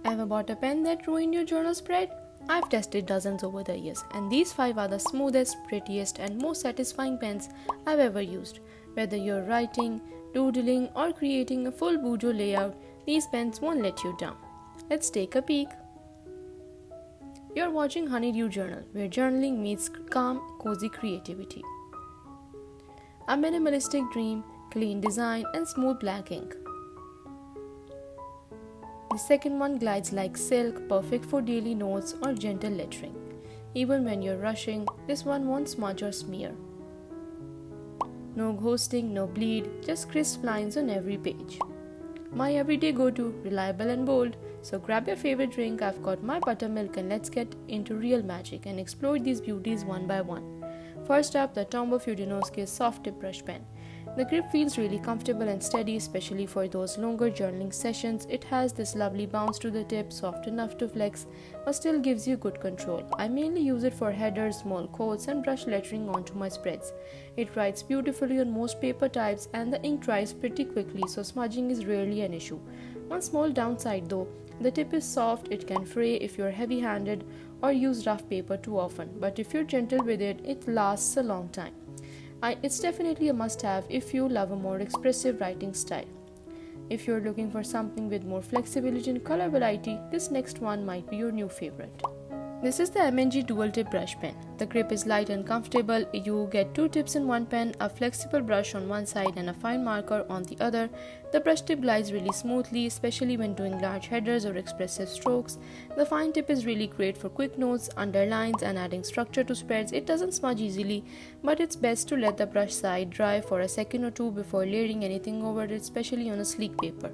Ever bought a pen that ruined your journal spread? I've tested dozens over the years, and these 5 are the smoothest, prettiest, and most satisfying pens I've ever used. Whether you're writing, doodling, or creating a full Bujo layout, these pens won't let you down. Let's take a peek. You're watching Honeydew Journal, where journaling meets calm, cozy creativity. A minimalistic dream, clean design, and smooth black ink. The second one glides like silk, perfect for daily notes or gentle lettering. Even when you're rushing, this one won't smudge or smear. No ghosting, no bleed, just crisp lines on every page. My everyday go-to, reliable and bold. So grab your favorite drink, I've got my buttermilk, and let's get into real magic and explore these beauties one by one. First up, the Tombow Fudenosuke soft tip brush pen. The grip feels really comfortable and steady, especially for those longer journaling sessions. It has this lovely bounce to the tip, soft enough to flex, but still gives you good control. I mainly use it for headers, small quotes, and brush lettering onto my spreads. It writes beautifully on most paper types, and the ink dries pretty quickly, so smudging is rarely an issue. One small downside though, the tip is soft, it can fray if you're heavy-handed or use rough paper too often, but if you're gentle with it, it lasts a long time. It's definitely a must-have if you love a more expressive writing style. If you're looking for something with more flexibility and color variety, this next one might be your new favorite. This is the M&G Dual Tip Brush Pen. The grip is light and comfortable. You get 2 tips in one pen, a flexible brush on one side and a fine marker on the other. The brush tip glides really smoothly, especially when doing large headers or expressive strokes. The fine tip is really great for quick notes, underlines, and adding structure to spreads. It doesn't smudge easily, but it's best to let the brush side dry for a second or two before layering anything over it, especially on a sleek paper.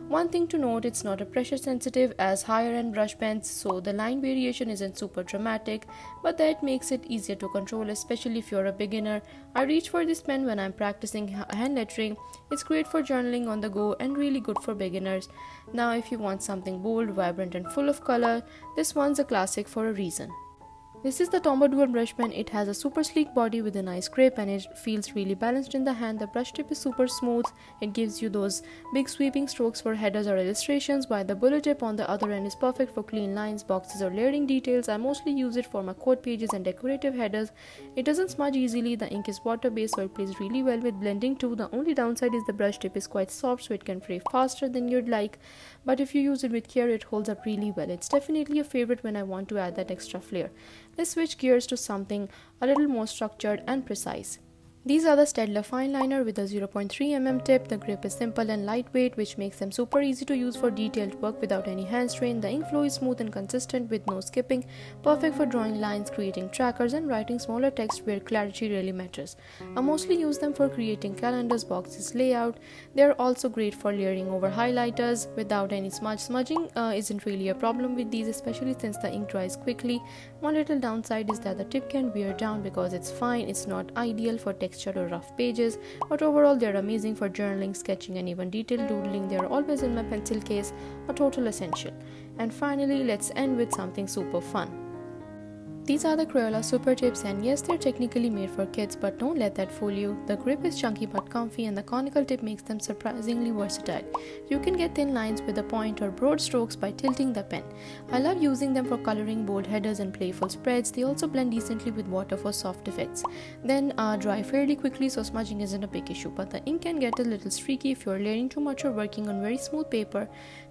One thing to note, it's not as pressure sensitive as higher end brush pens, so the line variation isn't super dramatic, but that makes it easier to control, especially if you're a beginner. I reach for this pen when I'm practicing hand lettering. It's great for journaling on the go and really good for beginners. Now if you want something bold, vibrant, and full of color, this one's a classic for a reason. This is the Tombow Dual Brush Pen. It has a super sleek body with a nice grip and it feels really balanced in the hand. The brush tip is super smooth. It gives you those big sweeping strokes for headers or illustrations, while the bullet tip on the other end is perfect for clean lines, boxes, or layering details. I mostly use it for my quote pages and decorative headers. It doesn't smudge easily. The ink is water-based, so it plays really well with blending too. The only downside is the brush tip is quite soft, so it can fray faster than you'd like. But if you use it with care, it holds up really well. It's definitely a favorite when I want to add that extra flair. Let's switch gears to something a little more structured and precise. These are the Staedtler Fineliner with a 0.3 mm tip. The grip is simple and lightweight, which makes them super easy to use for detailed work without any hand strain. The ink flow is smooth and consistent with no skipping, perfect for drawing lines, creating trackers, and writing smaller text where clarity really matters. I mostly use them for creating calendars, boxes, layout. They are also great for layering over highlighters without any smudge. Smudging isn't really a problem with these, especially since the ink dries quickly. One little downside is that the tip can wear down because it's fine. It's not ideal for texture or rough pages, but overall they're amazing for journaling, sketching, and even detailed doodling. They're always in my pencil case, a total essential. And finally, let's end with something super fun. These are the Crayola Super Tips, and yes, they're technically made for kids, but don't let that fool you. The grip is chunky but comfy, and the conical tip makes them surprisingly versatile. You can get thin lines with a point or broad strokes by tilting the pen. I love using them for coloring, bold headers, and playful spreads. They also blend decently with water for soft effects. Then dry fairly quickly, so smudging isn't a big issue, but the ink can get a little streaky if you're layering too much or working on very smooth paper.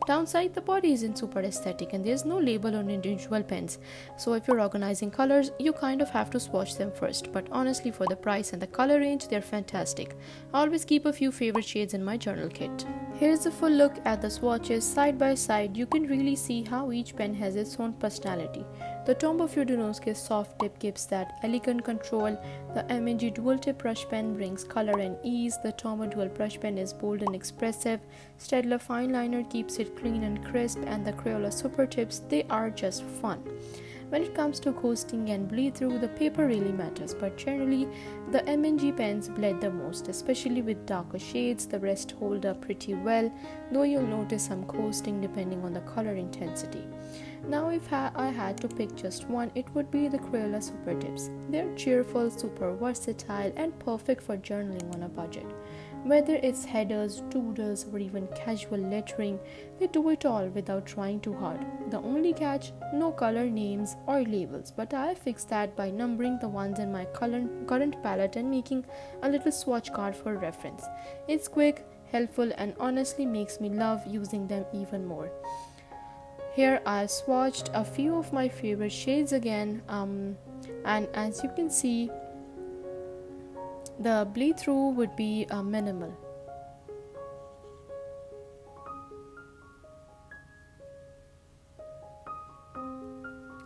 Downside, the body isn't super aesthetic, and there's no label on individual pens, so if you're organizing colors, you kind of have to swatch them first, but honestly, for the price and the color range, they're fantastic. I always keep a few favorite shades in my journal kit. Here's a full look at the swatches side by side. You can really see how each pen has its own personality. The Tombow Fudenosuke soft tip gives that elegant control. The M&G Dual Tip Brush Pen brings color and ease. The Tombow Dual Brush Pen is bold and expressive. Staedtler Fineliner keeps it clean and crisp, and the Crayola Super Tips, they are just fun. When it comes to coasting and bleed through, the paper really matters, but generally the M&G pens bled the most, especially with darker shades. The rest hold up pretty well, though you'll notice some coasting depending on the color intensity. Now if I had to pick just one, it would be the Crayola Super Tips. They're cheerful, super versatile, and perfect for journaling on a budget. Whether it's headers, doodles, or even casual lettering, they do it all without trying too hard. The only catch, no color names or labels, but I fixed that by numbering the ones in my current palette and making a little swatch card for reference. It's quick, helpful, and honestly makes me love using them even more. Here I swatched a few of my favorite shades again, and as you can see, the bleed through would be minimal.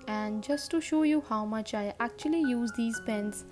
And just to show you how much I actually use these pens,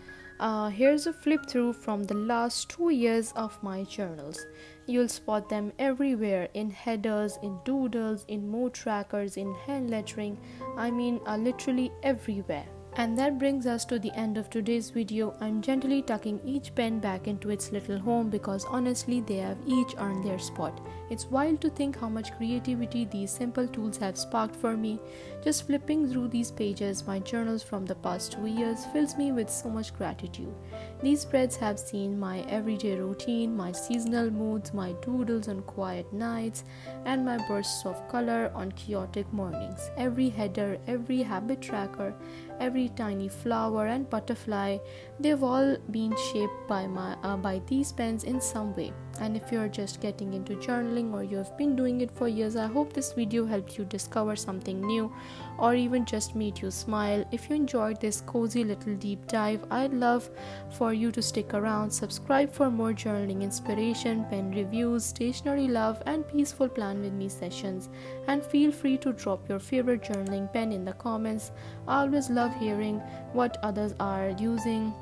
here's a flip through from the last 2 years of my journals. You'll spot them everywhere, in headers, in doodles, in mood trackers, in hand lettering, literally everywhere. And that brings us to the end of today's video. I'm gently tucking each pen back into its little home because honestly they have each earned their spot. It's wild to think how much creativity these simple tools have sparked for me. Just flipping through these pages, my journals from the past 2 years, fills me with so much gratitude. These spreads have seen my everyday routine, my seasonal moods, my doodles on quiet nights, and my bursts of color on chaotic mornings. Every header, every habit tracker, every tiny flower and butterfly, they've all been shaped by these pens in some way. And if you're just getting into journaling or you have been doing it for years, I hope this video helped you discover something new or even just made you smile. If you enjoyed this cozy little deep dive, I'd love for you to stick around, subscribe for more journaling inspiration, pen reviews, stationery love, and peaceful plan with me sessions. And feel free to drop your favorite journaling pen in the comments. I always love hearing what others are using.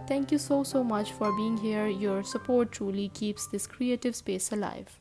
Thank you so much for being here. Your support truly keeps this creative space alive.